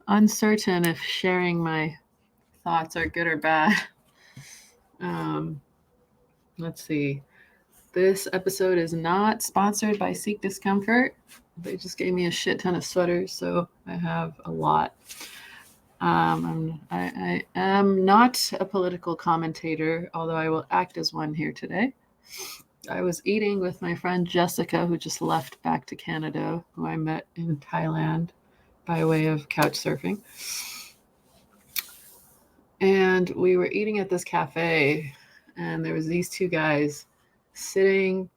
Uncertain if sharing my thoughts are good or bad. Let's see. This episode is not sponsored by Seek Discomfort. They just gave me a shit ton of sweaters, so I have a lot. I am not a political commentator, although I will act as one here today. I was eating with my friend Jessica, who just left back to Canada, who I met in Thailand by way of couch surfing. And we were eating at this cafe, and there was these two guys sitting,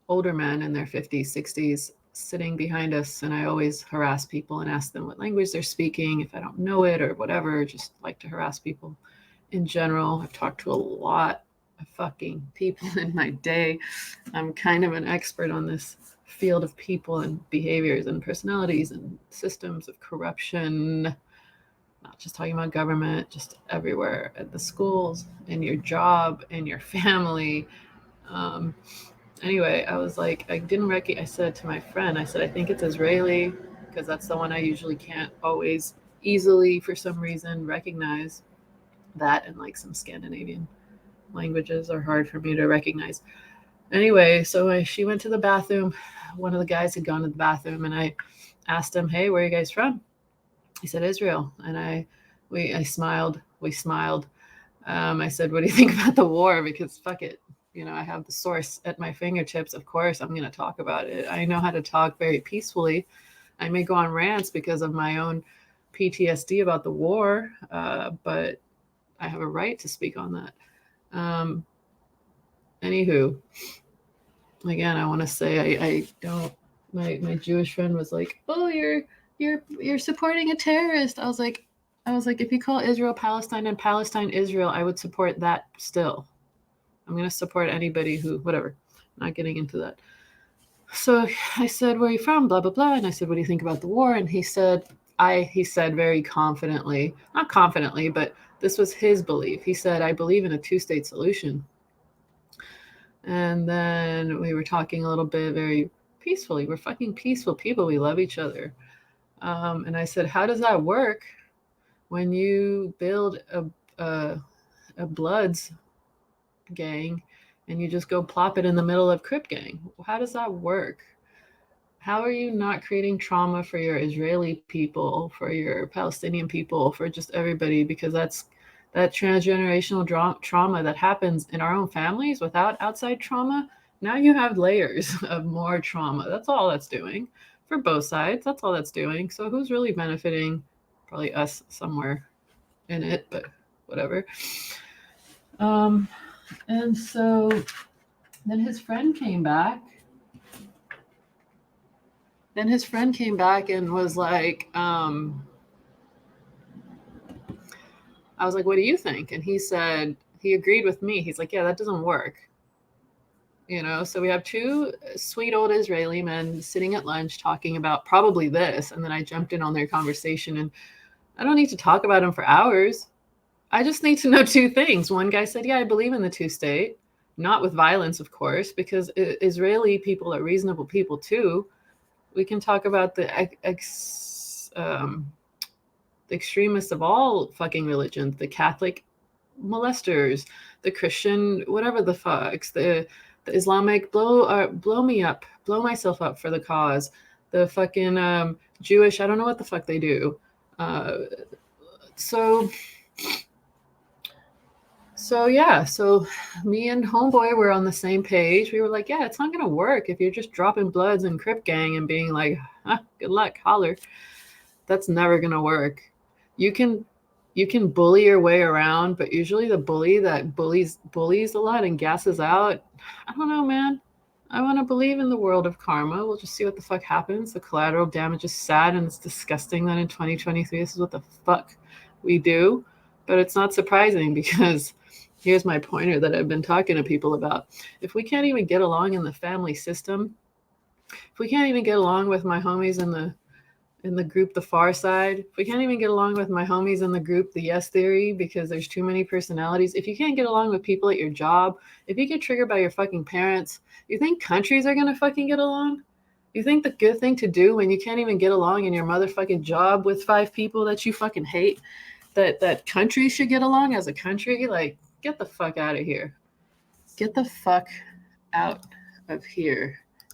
older men in their 50s, 60s, sitting behind us. And I always harass people and ask them what language they're speaking, if I don't know it or whatever. Just like to harass people in general. I've talked to a lot of fucking people in my day. I'm kind of an expert on this field of people and behaviors and personalities and systems of corruption. Not just talking about government, just everywhere, at the schools, in your job, in your family. Anyway, I was like, I said to my friend, I said, I think it's Israeli, because that's the one I usually can't always easily, for some reason, recognize. That and like some Scandinavian languages are hard for me to recognize. Anyway, so she went to the bathroom. One of the guys had gone to the bathroom, and I asked him, hey, where are you guys from? He said, Israel. And I smiled. We smiled. I said, what do you think about the war? Because fuck it. I have the source at my fingertips. Of course, I'm going to talk about it. I know how to talk very peacefully. I may go on rants because of my own PTSD about the war, but I have a right to speak on that. Anywho, again, I want to say I don't. My Jewish friend was like, "Oh, you're supporting a terrorist." I was like, if you call Israel Palestine and Palestine Israel, I would support that still. I'm going to support anybody who, whatever. I'm not getting into that. So I said, where are you from? Blah, blah, blah. And I said, what do you think about the war? And he said very confidently, not confidently, but this was his belief. He said, I believe in a two-state solution. And then we were talking a little bit very peacefully. We're fucking peaceful people. We love each other. And I said, how does that work when you build a Bloods gang and you just go plop it in the middle of Crip gang? How does that work? How are you not creating trauma for your Israeli people, for your Palestinian people, for just everybody? Because that's that transgenerational trauma that happens in our own families without outside trauma. Now you have layers of more trauma. That's all that's doing for both sides. That's all that's doing. So who's really benefiting? Probably us somewhere in it, but whatever. And so then his friend came back. And was like, I was like, what do you think? And he said, he agreed with me. He's like, yeah, that doesn't work. So we have two sweet old Israeli men sitting at lunch talking about probably this. And then I jumped in on their conversation, and I don't need to talk about them for hours. I just need to know two things. One guy said, yeah, I believe in the two-state, not with violence, of course, because Israeli people are reasonable people too. We can talk about the extremists of all fucking religions, the Catholic molesters, the Christian, whatever the fucks, the Islamic blow me up, blow myself up for the cause, the fucking Jewish, I don't know what the fuck they do. So me and homeboy were on the same page. We were like, yeah, it's not going to work if you're just dropping Bloods and Crip gang and being like, good luck, holler. That's never going to work. You can bully your way around, but usually the bully that bullies a lot and gasses out, I don't know, man. I want to believe in the world of karma. We'll just see what the fuck happens. The collateral damage is sad, and it's disgusting that in 2023 this is what the fuck we do. But it's not surprising, because here's my pointer that I've been talking to people about. If we can't even get along in the family system, if we can't even get along with my homies in the group The Far Side, if we can't even get along with my homies in the group The Yes Theory because there's too many personalities, if you can't get along with people at your job, if you get triggered by your fucking parents, you think countries are going to fucking get along? You think the good thing to do when you can't even get along in your motherfucking job with 5 people that you fucking hate, that countries should get along as a country? Like, get the fuck out of here. Get the fuck out of here.